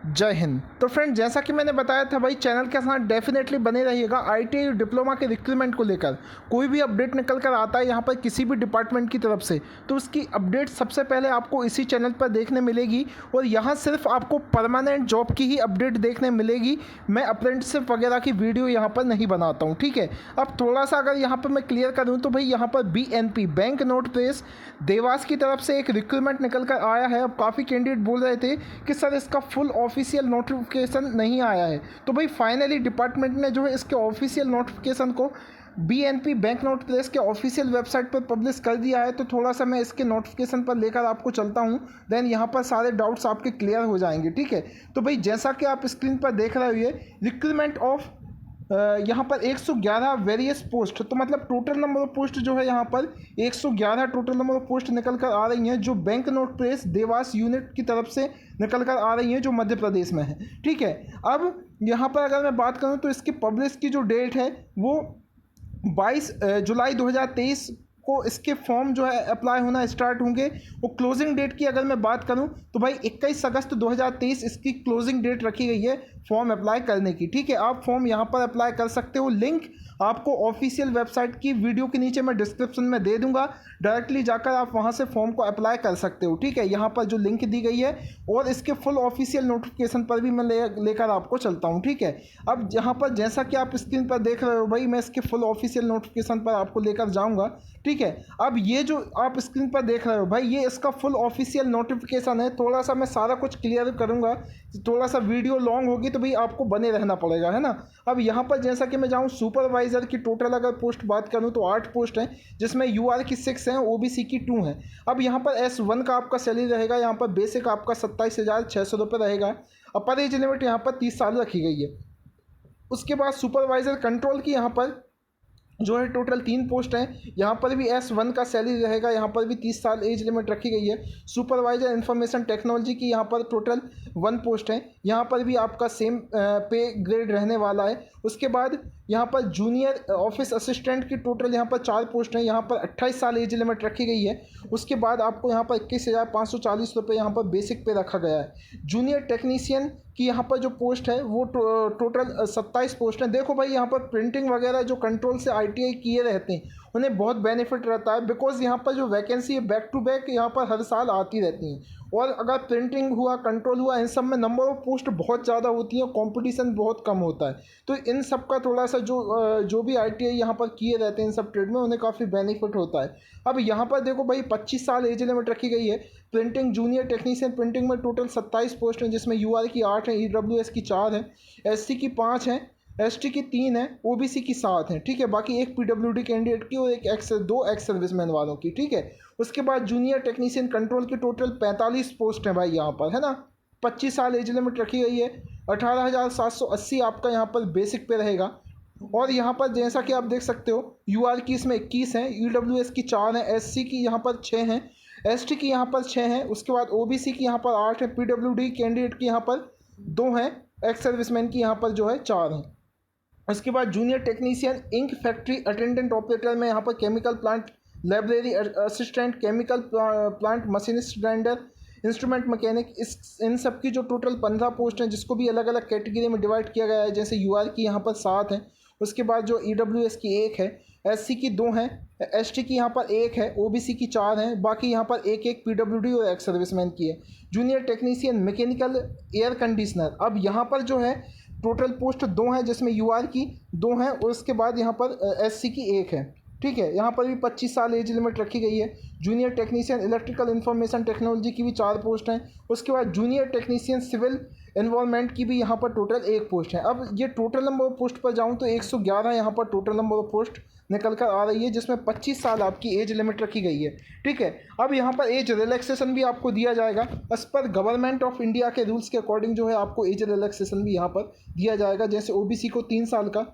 जय हिंद। तो फ्रेंड, जैसा कि मैंने बताया था भाई, चैनल के साथ डेफिनेटली बने रहिएगा। आईटीआई डिप्लोमा के रिक्रूटमेंट को लेकर कोई भी अपडेट निकल कर आता है यहाँ पर किसी भी डिपार्टमेंट की तरफ से, तो उसकी अपडेट सबसे पहले आपको इसी चैनल पर देखने मिलेगी। और यहाँ सिर्फ आपको परमानेंट जॉब की ही अपडेट देखने मिलेगी। मैं अप्रेंटिसशिप वगैरह की वीडियो यहाँ पर नहीं बनाता हूँ, ठीक है। अब थोड़ा सा अगर यहाँ पर मैं क्लियर करूँ तो भाई, यहाँ पर BNP bank note press Dewas की तरफ से एक रिक्रूटमेंट निकल कर आया है। अब काफ़ी कैंडिडेट बोल रहे थे कि सर इसका फुल ऑफिशियल नोटिफिकेशन नहीं आया है, तो भाई फाइनली डिपार्टमेंट ने जो है इसके ऑफिशियल नोटिफिकेशन को BNP बैंक नोट प्रेस के ऑफिशियल वेबसाइट पर पब्लिश कर दिया है। तो थोड़ा सा मैं इसके नोटिफिकेशन पर लेकर आपको चलता हूँ, देन यहाँ पर सारे डाउट्स आपके क्लियर हो जाएंगे, ठीक है। तो भाई, जैसा कि आप स्क्रीन पर देख रहे हो, ये रिक्रूटमेंट ऑफ यहाँ पर 111 वेरियस पोस्ट, तो मतलब टोटल नंबर ऑफ पोस्ट जो है यहाँ पर 111 टोटल नंबर ऑफ पोस्ट निकल कर आ रही हैं, जो bank note press Dewas unit की तरफ से निकल कर आ रही हैं, जो मध्य प्रदेश में है, ठीक है। अब यहाँ पर अगर मैं बात करूँ तो इसकी पब्लिश की जो डेट है वो 22 जुलाई 2023 को इसके फॉर्म जो है अप्लाई होना स्टार्ट होंगे। और क्लोजिंग डेट की अगर मैं बात करूं तो भाई 21 अगस्त 2023 इसकी क्लोजिंग डेट रखी गई है फॉर्म अप्लाई करने की, ठीक है। आप फॉर्म यहां पर अप्लाई कर सकते हो। लिंक आपको ऑफिशियल वेबसाइट की वीडियो के नीचे मैं डिस्क्रिप्शन में दे दूंगा, डायरेक्टली जाकर आप वहां से फॉर्म को अप्लाई कर सकते हो, ठीक है। यहाँ पर जो लिंक दी गई है और इसके फुल ऑफिशियल नोटिफिकेशन पर भी मैं लेकर आपको चलता हूँ, ठीक है। अब यहाँ पर जैसा कि आप स्क्रीन पर देख रहे हो भाई, मैं इसके फुल ऑफिशियल नोटिफिकेशन पर आपको लेकर जाऊँगा, ठीक है। अब ये जो आप स्क्रीन पर देख रहे हो भाई, ये इसका फुल ऑफिशियल नोटिफिकेशन है। थोड़ा सा मैं सारा कुछ क्लियर करूँगा, थोड़ा सा वीडियो लॉन्ग होगी तो भाई आपको बने रहना पड़ेगा, है ना। अब यहाँ पर जैसा कि मैं जाऊँ, सुपरवाइजर की टोटल अगर पोस्ट बात करूँ तो 8 पोस्ट हैं, जिसमें UR की 6 हैं, OBC की 2 हैं। अब यहाँ पर S1 का आपका सैलरी रहेगा, यहाँ पर बेसिक आपका 27,600 रुपये रहेगा। अपर एज लिमिट यहाँ पर 30 साल रखी गई है। उसके बाद सुपरवाइजर कंट्रोल की यहाँ पर जो है टोटल 3 पोस्ट हैं, यहाँ पर भी S1 का सैलरी रहेगा, यहाँ पर भी 30 साल एज लिमिट रखी गई है। सुपरवाइजर इंफॉर्मेशन टेक्नोलॉजी की यहाँ पर टोटल 1 पोस्ट है, यहाँ पर भी आपका सेम पे ग्रेड रहने वाला है। उसके बाद यहाँ पर जूनियर ऑफिस असिस्टेंट की टोटल यहाँ पर 4 पोस्ट हैं, यहाँ पर 28 साल एज लिमिट रखी गई है। उसके बाद आपको यहाँ पर 21,540 रुपये यहाँ पर बेसिक पे रखा गया है। जूनियर टेक्नीशियन की यहाँ पर जो पोस्ट है वो टोटल 27 पोस्ट हैं। देखो भाई, यहाँ पर प्रिंटिंग वगैरह जो कंट्रोल से ITI किए रहते हैं उन्हें बहुत बेनिफिट रहता है, बिकॉज यहाँ पर जो वैकेंसी है बैक टू बैक यहाँ पर हर साल आती रहती हैं। और अगर प्रिंटिंग हुआ, कंट्रोल हुआ, इन सब में नंबर ऑफ पोस्ट बहुत ज़्यादा होती हैं, कंपटीशन बहुत कम होता है। तो इन सब का थोड़ा सा जो भी ITI यहाँ पर किए रहते हैं इन सब ट्रेड में, उन्हें काफ़ी बेनिफिट होता है। अब यहाँ पर देखो भाई, 25 साल एज लिमिट रखी गई है। प्रिंटिंग जूनियर टेक्नीशियन प्रिंटिंग में टोटल 27 पोस्ट हैं, जिसमें UR की 8 हैं, EWS की 4 हैं, SC की 5 हैं, ST की 3 है, OBC की 7 है, ठीक है। बाकी एक PWD कैंडिडेट की और दो एक्स सर्विसमैन वालों की, ठीक है। उसके बाद जूनियर टेक्नीशियन कंट्रोल की टोटल 45 पोस्ट हैं भाई यहाँ पर, है ना। 25 साल एज लिमिट रखी गई है। 18,780 आपका यहाँ पर बेसिक पे रहेगा। और यहाँ पर जैसा कि आप देख सकते हो, UR की इसमें 21 हैं, EWS की 4 हैं, SC की यहाँ पर 6 हैं, ST की यहाँ पर 6 हैं। उसके बाद OBC की यहाँ पर 8 है, PWD कैंडिडेट की यहाँ पर 2 हैं, एक्स सर्विसमैन की यहाँ पर जो है 4 हैं। उसके बाद junior technician ink factory attendant operator में यहाँ पर chemical plant library assistant, chemical plant machinist, grinder, instrument mechanic, इन सब की जो टोटल 15 पोस्ट हैं, जिसको भी अलग अलग कैटेगरी में डिवाइड किया गया है। जैसे UR की यहाँ पर 7 हैं, उसके बाद जो EWS की 1 है, SC की 2 हैं, ST की यहाँ पर 1 है, OBC की 4 हैं, बाकी यहाँ पर एक एक PWD और एक्स सर्विसमैन की है। Junior technician mechanical air conditioner, अब यहाँ पर जो है टोटल पोस्ट 2 हैं, जिसमें UR की 2 हैं और उसके बाद यहाँ पर SC की 1 है, ठीक है। यहाँ पर भी 25 साल एज लिमिट रखी गई है। Junior technician electrical information technology की भी 4 पोस्ट हैं। उसके बाद जूनियर टेक्नीशियन सिविल एनवायरनमेंट की भी यहाँ पर टोटल 1 पोस्ट है। अब ये टोटल नंबर ऑफ पोस्ट पर जाऊँ तो 111 यहाँ पर टोटल नंबर ऑफ पोस्ट निकल कर आ रही है, जिसमें 25 साल आपकी एज लिमिट रखी गई है, ठीक है। अब यहाँ पर एज रिलैक्सेशन भी आपको दिया जाएगा एज पर गवर्नमेंट ऑफ इंडिया के रूल्स के अकॉर्डिंग, जो है आपको एज रिलैक्सेशन भी यहाँ पर दिया जाएगा। जैसे OBC को 3 साल का,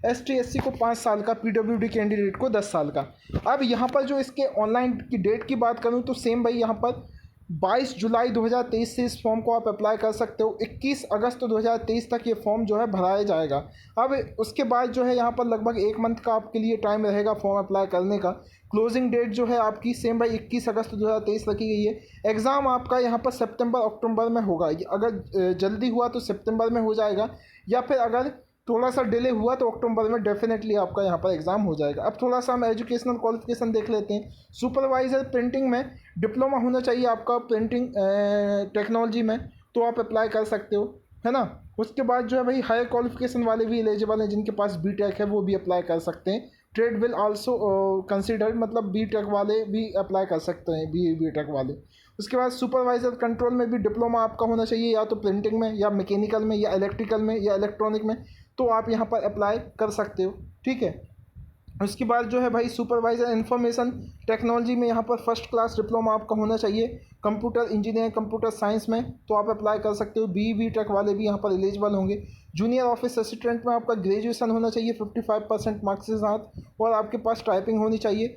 ST SC को 5 साल का, PWD कैंडिडेट को 10 साल का। अब यहाँ पर जो इसके ऑनलाइन की डेट की बात करूँ तो सेम भाई यहाँ पर 22 जुलाई 2023 से इस फॉर्म को आप अप्लाई कर सकते हो। 21 अगस्त 2023 तक ये फॉर्म जो है भराया जाएगा। अब उसके बाद जो है यहाँ पर लगभग 1 मंथ का आपके लिए टाइम रहेगा फॉर्म अप्लाई करने का। क्लोजिंग डेट जो है आपकी सेम भाई 21 अगस्त 2023 रखी गई है। एग्ज़ाम आपका यहाँ पर सितंबर अक्टूबर में होगा। अगर जल्दी हुआ तो सितंबर में हो जाएगा, या फिर अगर थोड़ा सा डिले हुआ तो अक्टूबर में डेफिनेटली आपका यहाँ पर एग्ज़ाम हो जाएगा। अब थोड़ा सा हम एजुकेशनल क्वालिफिकेशन देख लेते हैं। सुपरवाइज़र प्रिंटिंग में डिप्लोमा होना चाहिए आपका प्रिंटिंग टेक्नोलॉजी में, तो आप अप्लाई कर सकते हो, है ना। उसके बाद जो है भाई हायर क्वालिफिकेशन वाले भी एलिजिबल हैं, जिनके पास बीटेक है वो भी अप्लाई कर सकते हैं। ट्रेड विल आल्सो कंसिडर्ड, मतलब बीटेक वाले भी अप्लाई कर सकते हैं, बीटेक वाले। उसके बाद सुपरवाइज़र कंट्रोल में भी डिप्लोमा आपका होना चाहिए, या तो प्रिंटिंग में या मैकेनिकल में या इलेक्ट्रिकल में या इलेक्ट्रॉनिक में, तो आप यहाँ पर अप्लाई कर सकते हो, ठीक है। उसके बाद जो है भाई सुपरवाइज़र इंफॉर्मेशन टेक्नोलॉजी में यहाँ पर फर्स्ट क्लास डिप्लोमा आपका होना चाहिए। कंप्यूटर इंजीनियरिंग कंप्यूटर साइंस में तो आप अप्लाई कर सकते हो। बीटेक वाले भी यहाँ पर एलिजिबल होंगे। जूनियर ऑफिस असिस्टेंट में आपका ग्रेजुएशन होना चाहिए 55% मार्क्स के साथ, और आपके पास टाइपिंग होनी चाहिए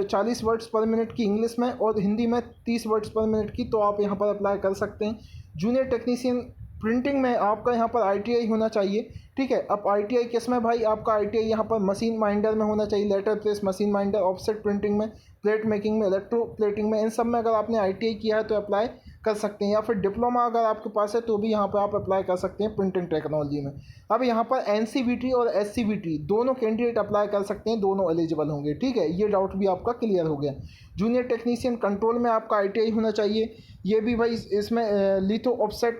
40 वर्ड्स पर मिनट की इंग्लिश में, और हिंदी में 30 वर्ड्स पर मिनट की, तो आप यहाँ पर अप्लाई कर सकते हैं। जूनियर टेक्नीशियन प्रिंटिंग में आपका यहाँ पर ITI होना चाहिए, ठीक है। अब ITI किस में भाई, आपका ITI यहाँ पर मशीन माइंडर में होना चाहिए, letter press, machine minder, offset printing में, प्लेट मेकिंग में, इलेक्ट्रो प्लेटिंग में, इन सब में अगर आपने ITI किया है तो अप्लाई कर सकते हैं। या फिर डिप्लोमा अगर आपके पास है तो भी यहाँ पर आप अप्लाई कर सकते हैं प्रिंटिंग टेक्नोलॉजी में। अब यहाँ पर NCVT और SCVT दोनों कैंडिडेट अप्लाई कर सकते हैं, दोनों एलिजिबल होंगे, ठीक है। ये डाउट भी आपका क्लियर हो गया। जूनियर टेक्नीशियन कंट्रोल में आपका ITI होना चाहिए। ये भी भाई इसमें लिथो ऑफसेट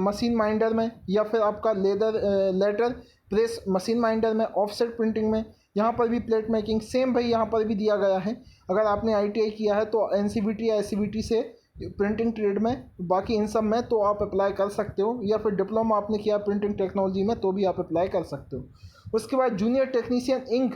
मशीन माइंडर में, या फिर आपका लेटर प्रेस मशीन माइंडर में, ऑफसेट प्रिंटिंग में, यहाँ पर भी प्लेट मेकिंग सेम भाई यहाँ पर भी दिया गया है। अगर आपने ITI किया है तो NCVT या SCVT से प्रिंटिंग ट्रेड में, बाकी इन सब में तो आप अप्लाई कर सकते हो, या फिर डिप्लोमा आपने किया प्रिंटिंग टेक्नोलॉजी में तो भी आप अप्लाई कर सकते हो। उसके बाद जूनियर टेक्नीशियन इंक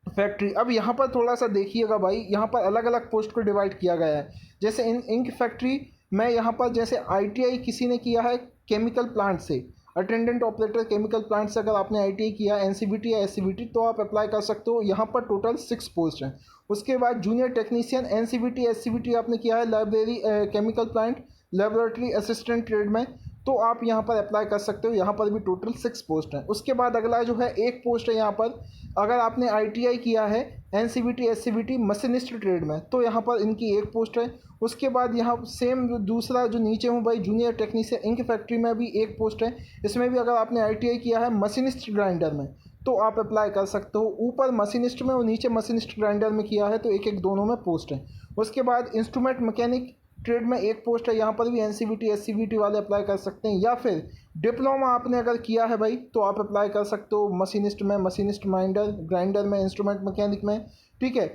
फैक्ट्री। अब यहाँ पर थोड़ा सा देखिएगा भाई, यहाँ पर अलग अलग पोस्ट को डिवाइड किया गया है। जैसे इंक फैक्ट्री में यहाँ पर जैसे ITI किसी ने किया है केमिकल प्लांट से, अटेंडेंट ऑपरेटर केमिकल प्लांट से अगर आपने ITI किया NCVT या SCVT तो आप अप्लाई कर सकते हो। यहाँ पर टोटल 6 पोस्ट हैं। उसके बाद जूनियर टेक्नीशियन NCVT SCVT आपने किया है library chemical plant, laboratory assistant trade में, तो आप यहाँ पर अप्लाई कर सकते हो। यहाँ पर भी टोटल 6 पोस्ट हैं। उसके बाद अगला जो है एक पोस्ट है यहाँ पर, अगर आपने ITI किया है NCVT SCVT मशीनिस्ट ट्रेड में, तो यहाँ पर इनकी एक पोस्ट है। उसके बाद यहाँ सेम दूसरा जो नीचे हूँ भाई जूनियर टेक्नीशियन इंक फैक्ट्री में भी एक पोस्ट है। इसमें भी अगर आपने ITI किया है मशीनिस्ट ग्राइंडर में तो आप अप्लाई कर सकते हो। ऊपर मशीनिस्ट में और नीचे मशीनिस्ट ग्राइंडर में किया है तो एक एक दोनों में पोस्ट है। उसके बाद इंस्ट्रूमेंट मैकेनिक ट्रेड में एक पोस्ट है, यहाँ पर भी NCVT SCVT वाले अप्लाई कर सकते हैं। या फिर डिप्लोमा आपने अगर किया है भाई तो आप अप्लाई कर सकते हो मशीनिस्ट में, मशीनिस्ट माइंडर ग्राइंडर में, इंस्ट्रूमेंट मैकेनिक में, ठीक है।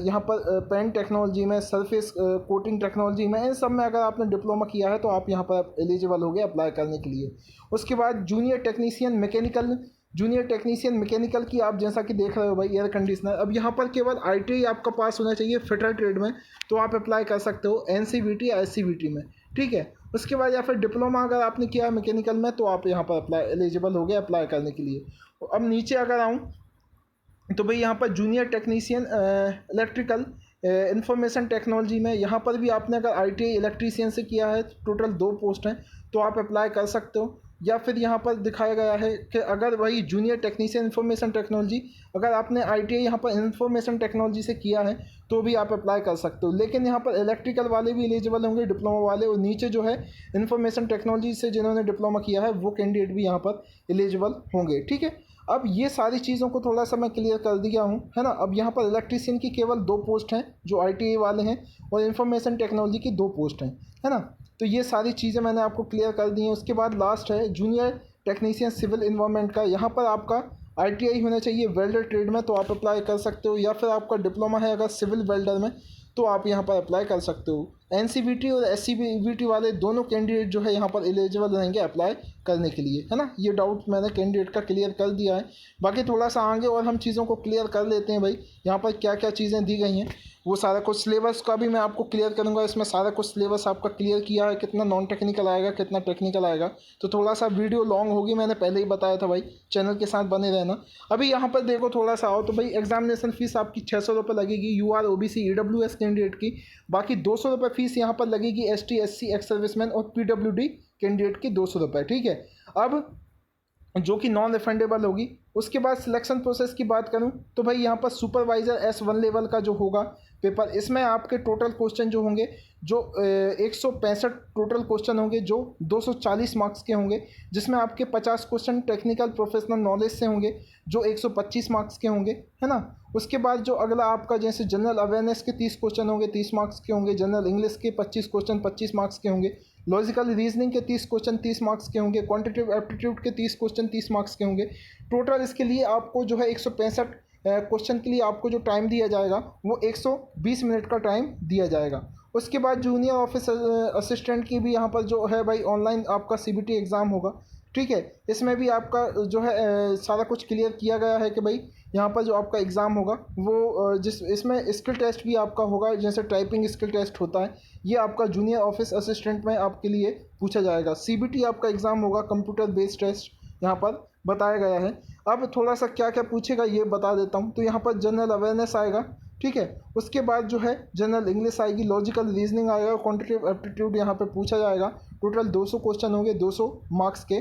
यहाँ पर पेन टेक्नोलॉजी में, सरफेस कोटिंग टेक्नोलॉजी में, इन सब में अगर आपने डिप्लोमा किया है तो आप यहाँ पर एलिजिबल हो गए अप्लाई करने के लिए। उसके बाद जूनियर टेक्नीशियन मैकेनिकल की आप जैसा कि देख रहे हो भाई एयर कंडीशनर। अब यहाँ पर केवल ITI आपका पास होना चाहिए फिटर ट्रेड में, तो आप अप्लाई कर सकते हो NCVT या SCVT में, ठीक है। उसके बाद या फिर डिप्लोमा अगर आपने किया है मैकेनिकल में तो आप यहाँ पर अप्लाई एलिजिबल हो गए अप्लाई करने के लिए। अब नीचे अगर आऊँ तो भाई यहाँ पर junior technician electrical information technology में, यहाँ पर भी आपने अगर ITI इलेक्ट्रीशियन से किया है टोटल 2 पोस्ट हैं तो आप अप्लाई कर सकते हो। या फिर यहाँ पर दिखाया गया है कि अगर वही जूनियर टेक्नीशियन इंफॉर्मेशन टेक्नोलॉजी अगर आपने ITI यहाँ पर इंफॉर्मेशन टेक्नोलॉजी से किया है तो भी आप अप्लाई कर सकते हो। लेकिन यहाँ पर इलेक्ट्रिकल वाले भी एलिजिबल होंगे डिप्लोमा वाले, और नीचे जो है इंफॉर्मेशन टेक्नोलॉजी से जिन्होंने डिप्लोमा किया है वो कैंडिडेट भी यहाँ पर एलिजिबल होंगे, ठीक है। अब ये सारी चीज़ों को थोड़ा सा मैं क्लियर कर दिया हूँ, है ना। अब यहाँ पर इलेक्ट्रीशियन की केवल 2 पोस्ट हैं जो ITI वाले हैं, और इंफॉर्मेशन टेक्नोलॉजी की 2 पोस्ट हैं, है ना। तो ये सारी चीज़ें मैंने आपको क्लियर कर दी हैं। उसके बाद लास्ट है जूनियर टेक्नीशियन सिविल इन्वायरमेंट का। यहाँ पर आपका ITI होना चाहिए वेल्डर ट्रेड में तो आप अप्लाई कर सकते हो, या फिर आपका डिप्लोमा है अगर सिविल वेल्डर में तो आप यहाँ पर अप्लाई कर सकते हो। NCVT और SCVT वाले दोनों कैंडिडेट जो है यहाँ पर एलिजिबल रहेंगे अप्लाई करने के लिए, है ना। ये डाउट मैंने कैंडिडेट का क्लियर कर दिया है। बाकी थोड़ा सा आगे और हम चीज़ों को क्लियर कर लेते हैं भाई, यहाँ पर क्या क्या चीज़ें दी गई हैं वो सारा कुछ। सिलेबस का भी मैं आपको क्लियर करूँगा, इसमें सारा कुछ सिलेबस आपका क्लियर किया है, कितना नॉन टेक्निकल आएगा कितना टेक्निकल आएगा। तो थोड़ा सा वीडियो लॉन्ग होगी, मैंने पहले ही बताया था भाई, चैनल के साथ बने रहना। अभी यहाँ पर देखो थोड़ा सा आओ तो भाई एग्जामिनेशन फ़ीस आपकी 600 रुपये लगेगी UR OBC EWS कैंडिडेट की। बाकी 200 रुपये फीस यहाँ पर लगेगी ST SC एक्स सर्विसमैन और PWD कैंडिडेट की 200 रुपये, ठीक है। अब जो कि नॉन रिफंडेबल होगी। उसके बाद सिलेक्शन प्रोसेस की बात करूं तो भाई यहाँ पर सुपरवाइज़र S1 लेवल का जो होगा पेपर, इसमें आपके टोटल क्वेश्चन जो होंगे जो 165 टोटल क्वेश्चन होंगे जो 240 मार्क्स के होंगे, जिसमें आपके 50 क्वेश्चन टेक्निकल प्रोफेशनल नॉलेज से होंगे जो 125 मार्क्स के होंगे, है ना। उसके बाद जो अगला आपका जैसे जनरल अवेयरनेस के 30 क्वेश्चन होंगे 30 मार्क्स के होंगे, जनरल इंग्लिश के 25 क्वेश्चन 25 मार्क्स के होंगे, लॉजिकल रीजनिंग के 30 क्वेश्चन 30 मार्क्स के होंगे, क्वांटिटेटिव एप्टीट्यूड के 30 क्वेश्चन 30 मार्क्स के होंगे। टोटल इसके लिए आपको जो है 165 क्वेश्चन के लिए आपको जो टाइम दिया जाएगा वो 120 मिनट का टाइम दिया जाएगा। उसके बाद जूनियर ऑफिस असिस्टेंट की भी यहाँ पर जो है भाई ऑनलाइन आपका CBT एग्ज़ाम होगा, ठीक है। इसमें भी आपका जो है सारा कुछ क्लियर किया गया है कि भाई यहाँ पर जो आपका एग्ज़ाम होगा वो जिस इसमें स्किल टेस्ट भी आपका होगा, जैसे टाइपिंग स्किल टेस्ट होता है, ये आपका जूनियर ऑफिस असिस्टेंट में आपके लिए पूछा जाएगा। CBT आपका एग्ज़ाम होगा, कंप्यूटर बेस्ड टेस्ट यहाँ पर बताया गया है। अब थोड़ा सा क्या क्या पूछेगा ये बता देता हूँ। तो यहाँ पर जनरल अवेयरनेस आएगा, ठीक है। उसके बाद जो है जनरल इंग्लिश आएगी, लॉजिकल रीजनिंग आएगा, क्वांटिटेटिव एप्टीट्यूड यहाँ पे पूछा जाएगा। टोटल 200 क्वेश्चन होंगे 200 मार्क्स के,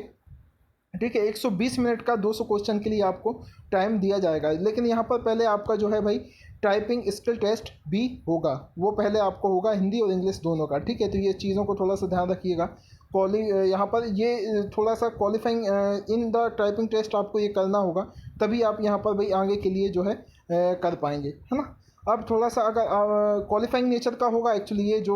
ठीक है। 120 मिनट का 200 क्वेश्चन के लिए आपको टाइम दिया जाएगा। लेकिन यहाँ पर पहले आपका जो है भाई टाइपिंग स्किल टेस्ट भी होगा, वो पहले आपको होगा हिंदी और इंग्लिश दोनों का, ठीक है। तो ये चीज़ों को थोड़ा सा ध्यान रखिएगा। यहाँ पर ये थोड़ा सा qualifying in the typing test आपको ये करना होगा, तभी आप यहाँ पर भाई आगे के लिए जो है कर पाएंगे, है ना। अब थोड़ा सा अगर क्वालिफाइंग नेचर का होगा एक्चुअली ये जो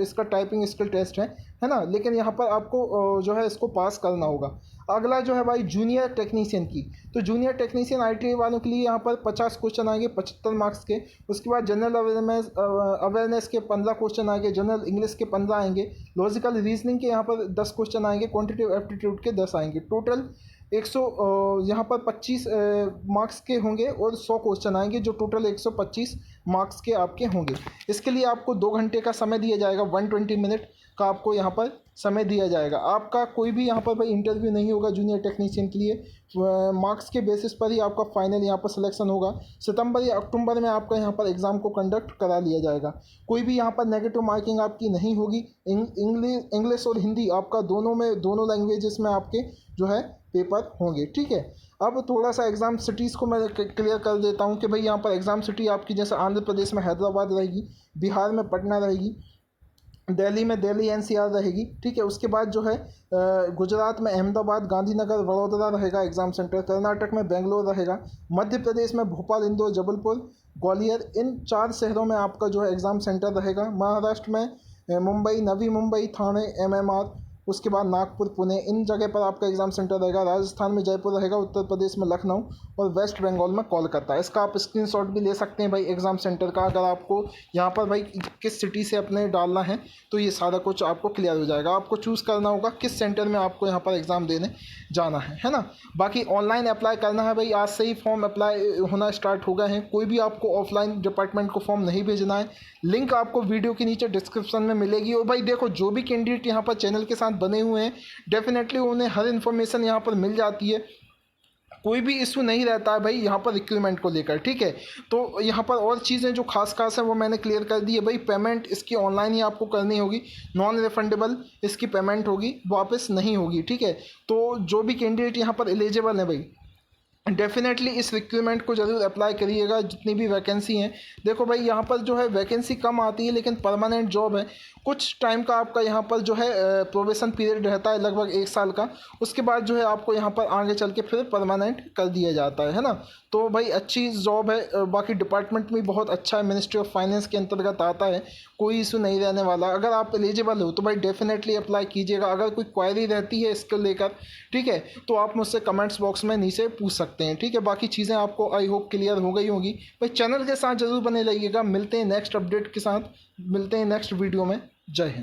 इसका टाइपिंग स्किल टेस्ट है ना, लेकिन यहाँ पर आपको जो है इसको पास करना होगा। अगला जो है भाई जूनियर टेक्नीशियन की, तो जूनियर टेक्नीशियन ITI वालों के लिए यहाँ पर 50 क्वेश्चन आएंगे 75 मार्क्स के। उसके बाद जनरल अवेयरनेस के 15 क्वेश्चन आएंगे, जनरल इंग्लिश के 15 आएंगे, लॉजिकल रीजनिंग के यहाँ पर 10 क्वेश्चन आएंगे, क्वांटिटेटिव एप्टीट्यूड के 10 आएंगे। टोटल 100 यहाँ पर 25 मार्क्स के होंगे और 100 क्वेश्चन आएंगे जो टोटल 125 मार्क्स के आपके होंगे। इसके लिए आपको 2 घंटे का समय दिया जाएगा, 120 मिनट का आपको यहाँ पर समय दिया जाएगा। आपका कोई भी यहाँ पर भाई इंटरव्यू नहीं होगा जूनियर टेक्नीशियन के लिए, मार्क्स के बेसिस पर ही आपका फाइनल यहाँ पर सिलेक्शन होगा। सितंबर या अक्टूबर में आपका यहाँ पर एग्ज़ाम को कंडक्ट करा लिया जाएगा। कोई भी यहाँ पर नेगेटिव मार्किंग आपकी नहीं होगी। इंग्लिश और हिंदी आपका दोनों लैंग्वेजेस में आपके जो है पेपर होंगे, ठीक है। अब थोड़ा सा एग्ज़ाम सिटीज़ को मैं क्लियर कर देता हूँ कि भाई यहाँ पर एग्ज़ाम सिटी आपकी जैसे आंध्र प्रदेश में हैदराबाद रहेगी, बिहार में पटना रहेगी, दिल्ली में दिल्ली NCR रहेगी, ठीक है। उसके बाद जो है गुजरात में अहमदाबाद, गांधीनगर, वडोदरा रहेगा एग्ज़ाम सेंटर। कर्नाटक में बेंगलोर रहेगा। मध्य प्रदेश में भोपाल, इंदौर, जबलपुर, ग्वालियर, इन 4 शहरों में आपका जो है एग्ज़ाम सेंटर रहेगा। महाराष्ट्र में मुंबई, नवी मुंबई, थाने, MMR, उसके बाद नागपुर, पुणे, इन जगह पर आपका एग्ज़ाम सेंटर रहेगा। राजस्थान में जयपुर रहेगा, उत्तर प्रदेश में लखनऊ और वेस्ट बंगाल में कोलकाता। इसका आप स्क्रीनशॉट भी ले सकते हैं भाई एग्ज़ाम सेंटर का। अगर आपको यहाँ पर भाई किस सिटी से अपने डालना है तो ये सारा कुछ आपको क्लियर हो जाएगा। आपको चूज़ करना होगा किस सेंटर में आपको यहाँ पर एग्ज़ाम देने जाना है ना। बाकी ऑनलाइन अप्लाई करना है भाई, आज से ही फॉर्म अप्लाई होना स्टार्ट हो गए हैं। कोई भी आपको ऑफलाइन डिपार्टमेंट को फॉर्म नहीं भेजना है। लिंक आपको वीडियो के नीचे डिस्क्रिप्शन में मिलेगी। और भाई देखो, जो भी कैंडिडेट यहाँ पर चैनल के साथ बने हुए हैं डेफिनेटली उन्हें हर इन्फॉर्मेशन यहाँ पर मिल जाती है, कोई भी इशू नहीं रहता है भाई यहाँ पर रिक्रूटमेंट को लेकर, ठीक है। तो यहाँ पर और चीज़ें जो खास हैं वो मैंने क्लियर कर दी है भाई। पेमेंट इसकी ऑनलाइन ही आपको करनी होगी, नॉन रिफंडेबल इसकी पेमेंट होगी, वापस नहीं होगी, ठीक है। तो जो भी कैंडिडेट यहाँ पर एलिजिबल है भाई डेफिनेटली इस रिक्रूटमेंट को ज़रूर अप्लाई करिएगा, जितनी भी वैकेंसी हैं। देखो भाई यहाँ पर जो है वैकेंसी कम आती है लेकिन परमानेंट जॉब है। कुछ टाइम का आपका यहाँ पर जो है प्रोबेशन पीरियड रहता है लगभग 1 साल का, उसके बाद जो है आपको यहाँ पर आगे चल के फिर परमानेंट कर दिया जाता है ना। तो भाई अच्छी जॉब है। बाकी डिपार्टमेंट भी बहुत अच्छा है, मिनिस्ट्री ऑफ फाइनेंस के अंतर्गत आता है, कोई इशू नहीं रहने वाला। अगर आप एलिजिबल हो तो भाई डेफिनेटली अप्लाई कीजिएगा। अगर कोई क्वायरी रहती है इसको लेकर, ठीक है, तो आप मुझसे कमेंट्स बॉक्स में नीचे पूछ सकते हैं, ठीक है। बाकी चीज़ें आपको आई होप क्लियर हो गई होंगी भाई। चैनल के साथ जरूर बने रहिएगा। मिलते हैं नेक्स्ट अपडेट के साथ, मिलते हैं नेक्स्ट वीडियो में। जय हिंद।